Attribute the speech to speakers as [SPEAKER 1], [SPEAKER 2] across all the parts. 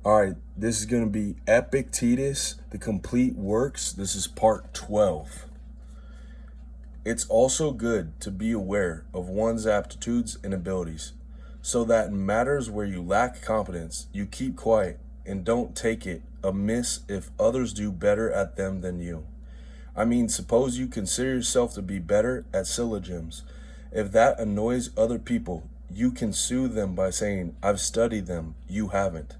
[SPEAKER 1] All right, this is going to be Epictetus, the complete works. This is part 12. It's also good to be aware of one's aptitudes and abilities, so that in matters where you lack competence, you keep quiet and don't take it amiss if others do better at them than you. I mean, suppose you consider yourself to be better at syllogisms. If that annoys other people, you can soothe them by saying, I've studied them, you haven't.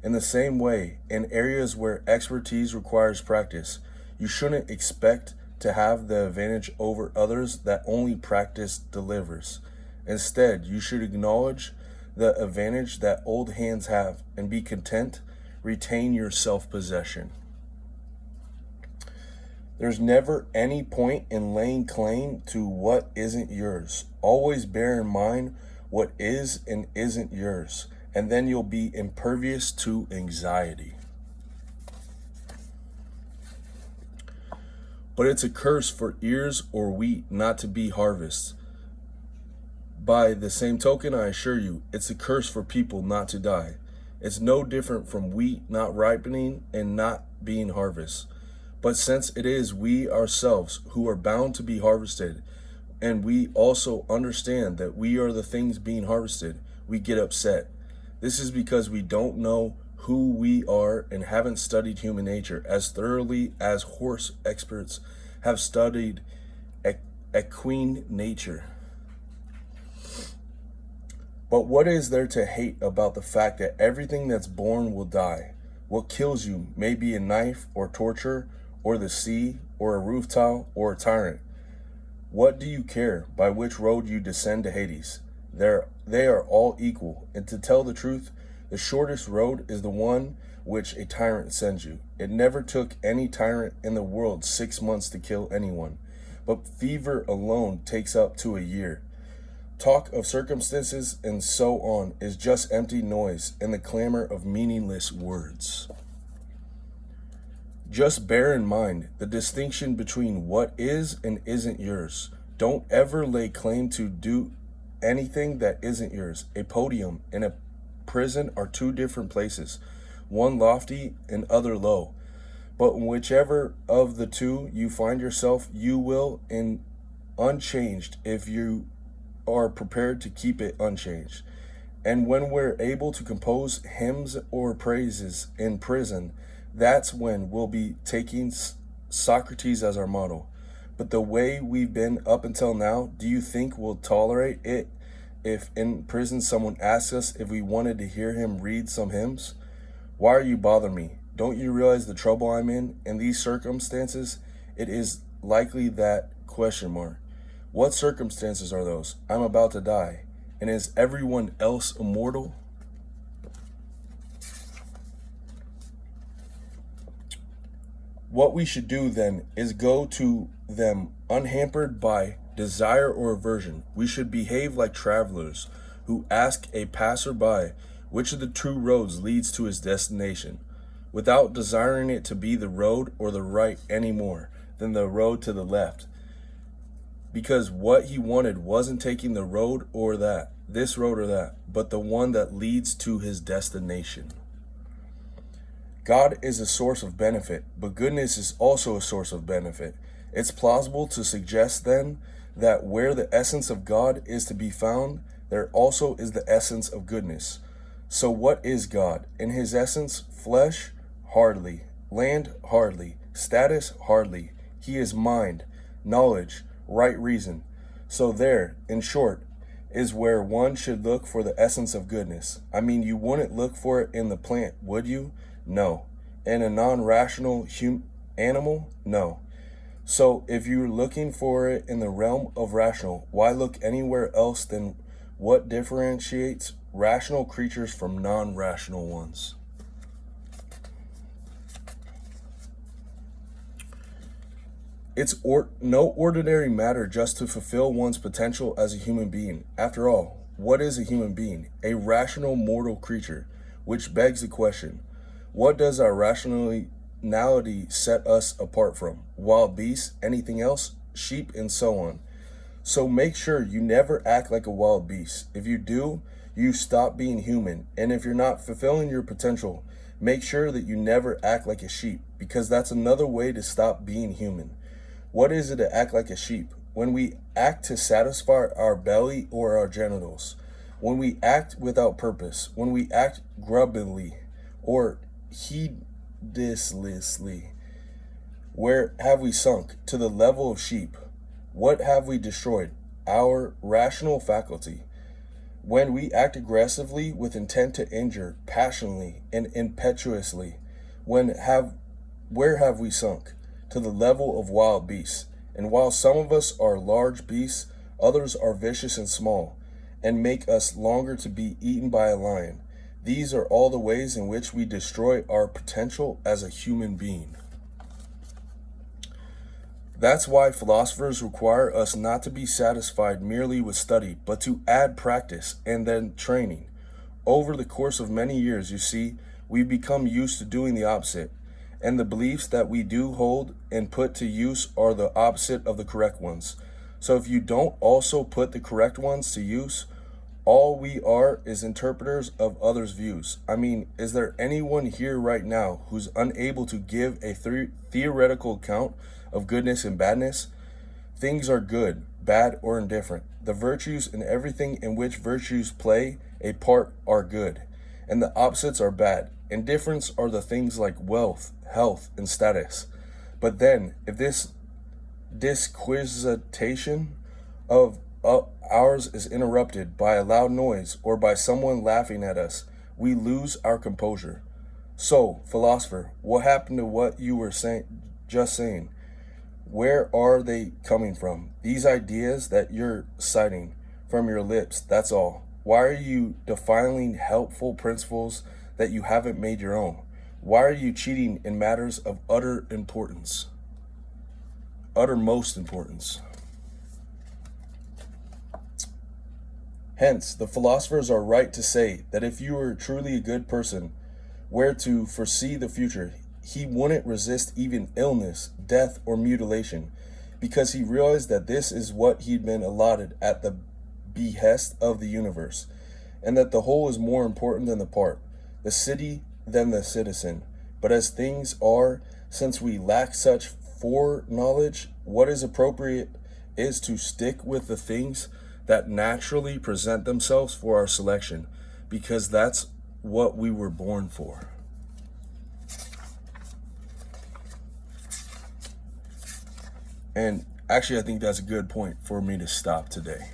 [SPEAKER 1] In the same way, in areas where expertise requires practice, you shouldn't expect to have the advantage over others that only practice delivers. Instead, you should acknowledge the advantage that old hands have and be content, retain your self-possession. There's never any point in laying claim to what isn't yours. Always bear in mind what is and isn't yours, and then you'll be impervious to anxiety. But it's a curse for ears or wheat not to be harvested. By the same token, I assure you, it's a curse for people not to die. It's no different from wheat not ripening and not being harvested. But since it is we ourselves who are bound to be harvested, and we also understand that we are the things being harvested, we get upset. This is because we don't know who we are and haven't studied human nature as thoroughly as horse experts have studied equine nature. But what is there to hate about the fact that everything that's born will die? What kills you may be a knife or torture or the sea or a roof tile or a tyrant. What do you care by which road you descend to Hades? They are all equal, and to tell the truth, the shortest road is the one which a tyrant sends you. It never took any tyrant in the world 6 months to kill anyone, but fever alone takes up to a year. Talk of circumstances and so on is just empty noise and the clamor of meaningless words. Just bear in mind the distinction between what is and isn't yours. Don't ever lay claim to do anything that isn't yours. A podium and a prison are two different places, one lofty and other low. But in whichever of the two you find yourself, you will in unchanged if you are prepared to keep it unchanged. And when we're able to compose hymns or praises in prison, that's when we'll be taking Socrates as our model. But the way we've been up until now, do you think we'll tolerate it if in prison someone asks us if we wanted to hear him read some hymns? Why are you bothering me? Don't you realize the trouble I'm in? In these circumstances, it is likely that question mark. What circumstances are those? I'm about to die. And is everyone else immortal? What we should do then is go to them unhampered by desire or aversion. We should behave like travelers who ask a passerby which of the two roads leads to his destination, without desiring it to be the road or the right any more than the road to the left, because what he wanted wasn't taking the road or that, this road or that, but the one that leads to his destination. God is a source of benefit, but goodness is also a source of benefit. It's plausible to suggest then that where the essence of God is to be found, there also is the essence of goodness. So what is God? In his essence, flesh? Hardly. Land? Hardly. Status? Hardly. He is mind, knowledge, right reason. So there, in short, is where one should look for the essence of goodness. I mean, you wouldn't look for it in the plant, would you? No. In a non-rational animal? No. So if you're looking for it in the realm of rational, why look anywhere else than what differentiates rational creatures from non-rational ones? It's no ordinary matter just to fulfill one's potential as a human being. After all, what is a human being? A rational mortal creature, which begs the question, what does our rationality set us apart from? Wild beasts, anything else, sheep, and so on. So make sure you never act like a wild beast. If you do, you stop being human. And if you're not fulfilling your potential, make sure that you never act like a sheep, because that's another way to stop being human. What is it to act like a sheep? When we act to satisfy our belly or our genitals, when we act without purpose, when we act grubbily or heedlessly, where have we sunk? To the level of sheep. What have we destroyed? Our rational faculty. When we act aggressively with intent to injure, passionately and impetuously, where have we sunk? To the level of wild beasts. And while some of us are large beasts, others are vicious and small, and make us longer to be eaten by a lion. These are all the ways in which we destroy our potential as a human being. That's why philosophers require us not to be satisfied merely with study, but to add practice and then training. Over the course of many years, you see, we become used to doing the opposite, and the beliefs that we do hold and put to use are the opposite of the correct ones. So if you don't also put the correct ones to use, all we are is interpreters of others' views. I mean, is there anyone here right now who's unable to give a theoretical account of goodness and badness? Things are good, bad, or indifferent. The virtues and everything in which virtues play a part are good, and the opposites are bad. Indifference are the things like wealth, health, and status. But then, if this disquisition of ours is interrupted by a loud noise or by someone laughing at us, we lose our composure. So, philosopher, what happened to what you were just saying? Where are they coming from? These ideas that you're citing from your lips, that's all. Why are you defiling helpful principles that you haven't made your own? Why are you cheating in matters of uttermost importance? Hence, the philosophers are right to say that if you were truly a good person, were to foresee the future, he wouldn't resist even illness, death, or mutilation, because he realized that this is what he'd been allotted at the behest of the universe, and that the whole is more important than the part, the city than the citizen. But as things are, since we lack such foreknowledge, what is appropriate is to stick with the things that naturally present themselves for our selection, because that's what we were born for. And actually, I think that's a good point for me to stop today.